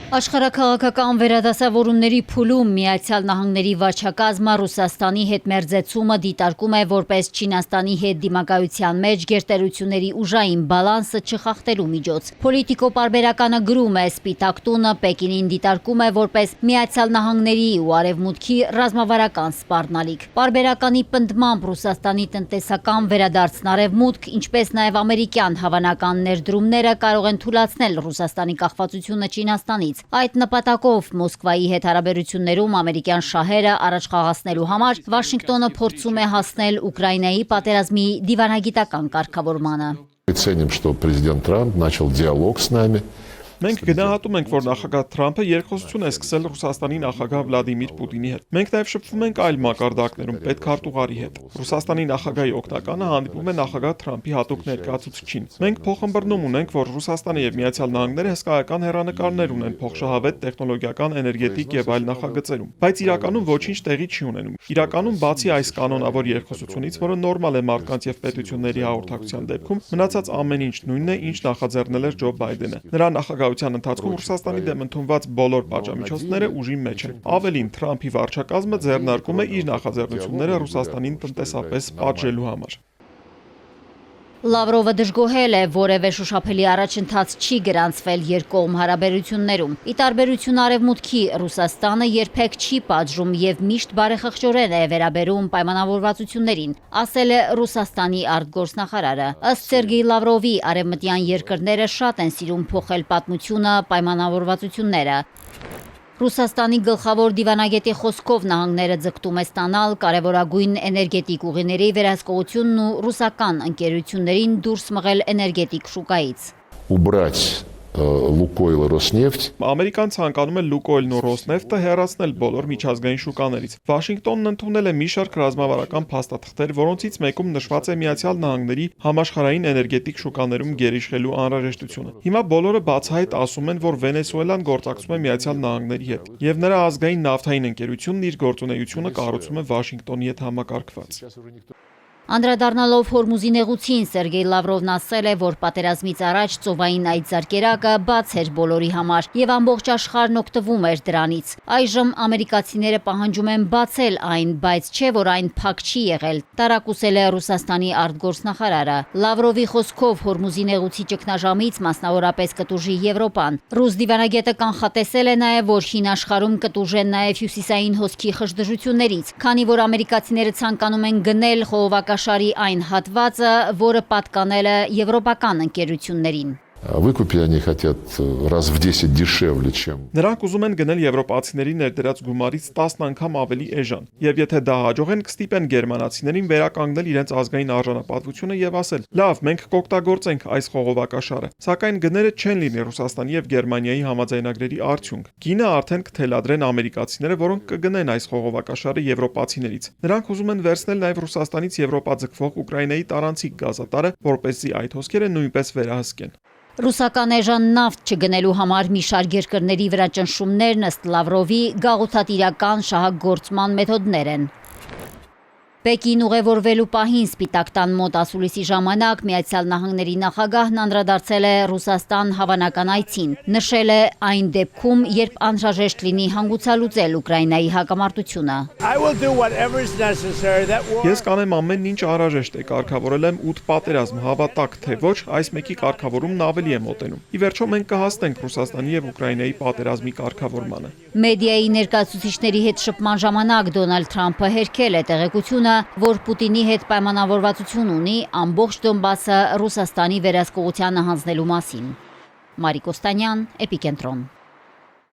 Աշխարհաքաղաքական վերադասավորումների փուլում Միացյալ Նահանգների վարչակազմը Ռուսաստանի հետ մերձեցումը դիտարկում է որպես Չինաստանի հետ դիմակայության մեջ գերտերությունների ուժային բալանսը չխախտելու միջոց։ Պոլիտիկո պարբերականը գրում է Սպիտակ տունը Պեկինին դիտարկում է որպես Միացյալ Նահանգների ու Արևմուտքի ռազմավարական սպառնալիք։ Պարբերականի պնդմամբ Ռուսաստանի տնտեսական վերադարձն Արևմուտք, ինչպես նաև ամերիկյան հավանական ներդրումները կարող են թուլացնել Ռուսաստանի կախվածությունը Չինաստանից։ Այդ նպատակով Մոսկվայի հետ հարաբերություններում ամերիկյան շահերը առաջ խաղացնելու համար Վաշինգտոնը փորձում է հասնել Ուկրաինայի պատերազմի դիվանագիտական կարգավորմանը։ Ценим, что президент Трамп начал диалог с нами. Մենք գնահատում ենք, որ նախագահ Թրամփը երկխոսություն է սկսել Ռուսաստանի նախագահ Վլադիմիր Պուտինի հետ։ Մենք նաև շփվում ենք այլ մակարդակներում պետքարտուղարի հետ։ Ռուսաստանի նախագահի օգնականը հանդիպում է նախագահ Թրամփի հատուկ ներկայացուցչին։ Մենք փոխըմբռնում ունենք, որ Ռուսաստանը եւ Միացյալ Նահանգները հսկայական հեռանկարներ ունեն փոխշահավետ տեխնոլոգիական, էներգետիկ եւ այլ նախագծերում, բայց իրականում ոչինչ տեղի չի ունենում։ Իրականում բացի այս կանոնավոր երկխոսությունից, որը նորմալ է մարդկանց եւ պետությունների հաղորդակցության դեպքում, մնացած ամեն ինչ նույնն է, ինչ նախաձեռնել էր Ջո Բայդենը։ Նրա նախագահության ընթացքում Ռուսաստանի դեմ ընդունված բոլոր պատժամիջոցները ուժի մեջ են։ Ավելին, Թրամփի վարչակազմը ձեռնարկում է իր նախաձեռնությունները Ռուսաստանին տնտեսապես պատժելու համար։ Լավրովը դժգոհել է, որևէ շոշափելի առաջընթաց չի գրանցվել երկկողմ հարաբերություններում։ Ի տարբերություն Արևմուտքի, Ռուսաստանը երբեք չի պատժում եւ միշտ բարեխղճորեն է վերաբերում պայմանավորվածություններին, ասել է Ռուսաստանի արտգործնախարարը։ Ըստ Սերգեյ Լավրովի, արևմտյան երկրները շատ են սիրում փոխել պատմությունը, պայմանավորվածությունները։ Ռուսաստանի գլխավոր դիվանագետի խոսքով նահանգները ձգտում է ստանալ կարևորագույն էներգետիկ ուղիների վերահսկողությունն ու ռուսական ընկերություններին դուրս մղել էներգետիկ շուկայից։ Убрать Лукойл и Роснефть. Ամերիկան ցանկանում է Լուկոյլն ու Ռոսնեֆտը հեռացնել բոլոր միջազգային շուկաներից։ Վաշինգտոնն ընդունել է մի շարք ռազմավարական փաստաթղթեր, որոնցից մեկում նշված է Միացյալ Նահանգների համաշխարհային էներգետիկ շուկաներում գերիշխելու անհրաժեշտությունը։ Հիմա բոլորը բացահայտ ասում են, որ Վենեսուելան գործակցում է Միացյալ Նահանգների հետ, եւ նրա ազգային նավթային ընկերությունն իր գործունեությունը կառուցում է Վաշինգտոնի հետ համակարգված։ Անդրադառնալով Հորմուզի նեղուցին, Սերգեյ Լավրովն ասել է, որ պատերազմից առաջ ծովային այդ զարկերակը բաց էր բոլորի համար եւ ամբողջ աշխարհն օգտվում էր դրանից։ Այժմ ամերիկացիները պահանջում են բացել այն, բայց չէ որ այն փակ չի եղել, տարակուսել է Ռուսաստանի արտգործնախարարը։ Լավրովի խոսքով Հորմուզի նեղուցի ճգնաժամից մասնավորապես կտուժի Եվրոպան։ Ռուս դիվանագետը կանխատեսել է նաեւ, որ հին աշխարհում կտուժեն նաեւ հյուսիսային հոսքի խժդժություններից, քանի որ ամերիկացիները ցանկանում են գնել խողովակաշարի այն հատվածը, որը պատկանել է եվրոպական ընկերություններին։ Выкупить они хотят раз в 10 дешевле, чем. Նրանք ուզում են գնել եվրոպացիների ներդրած գումարից 10 անգամ ավելի էժան, եւ եթե դա հաջողեն, կստիպեն գերմանացիներին վերականգնել իրենց ազգային արժանապատվությունը եւ ասել. «Լավ, մենք կօգտագործենք այս խողովակաշարը»։ Սակայն գները չեն լինի Ռուսաստանի եւ Գերմանիայի համաձայնագրերի արդյունք։ Գինը արդեն կթելադրեն ամերիկացիները, որոնք կգնեն այս խողովակաշարը եվրոպացիներից։ Նրանք ուզում են վերցնել նաեւ Ռուսաստանից Եվրոպա ձգվող Ուկրաինայի տարանցիկ գազատարը, որպեսզի այդ հոսքերը նույնպես վերահսկեն։ Ռուսական էժան նավթ չգնելու համար մի շարք երկրների վրա ճնշումներն ըստ Լավրովի գաղութատիրական շահագործման մեթոդներ են։ Պեկին ուղևորվելու պահին Սպիտակ տան մոտ ասուլիսի ժամանակ Միացյալ Նահանգների նախագահն անդրադարձել է Ռուսաստան հավանական այցին, նշել է այն դեպքում, երբ անհրաժեշտ լինի հանգուցալուծել Ուկրաինայի հակամարտությունը։ Ես կանեմ ամեն ինչ անհրաժեշտ է, կարգավորել եմ 8 պատերազմ, հավատաք թե ոչ, այս մեկի կարգավորումն ավելի է մոտենում։ Ի վերջո մենք կհասնենք Ռուսաստանի եւ Ուկրաինայի պատերազմի կարգավորմանը։ Մեդիայի ներկայացուցիչների հետ շփման ժամանակ Դոնալդ Թրամփը հերքել է տեղեկությունը, որ Պուտինի հետ պայմանավորվածություն ունի ամբողջ Դոնբասը Ռուսաստանի վերահսկողությանը հանձնելու մասին։ Մարիկ Օստանյան, Էպիկենտրոն։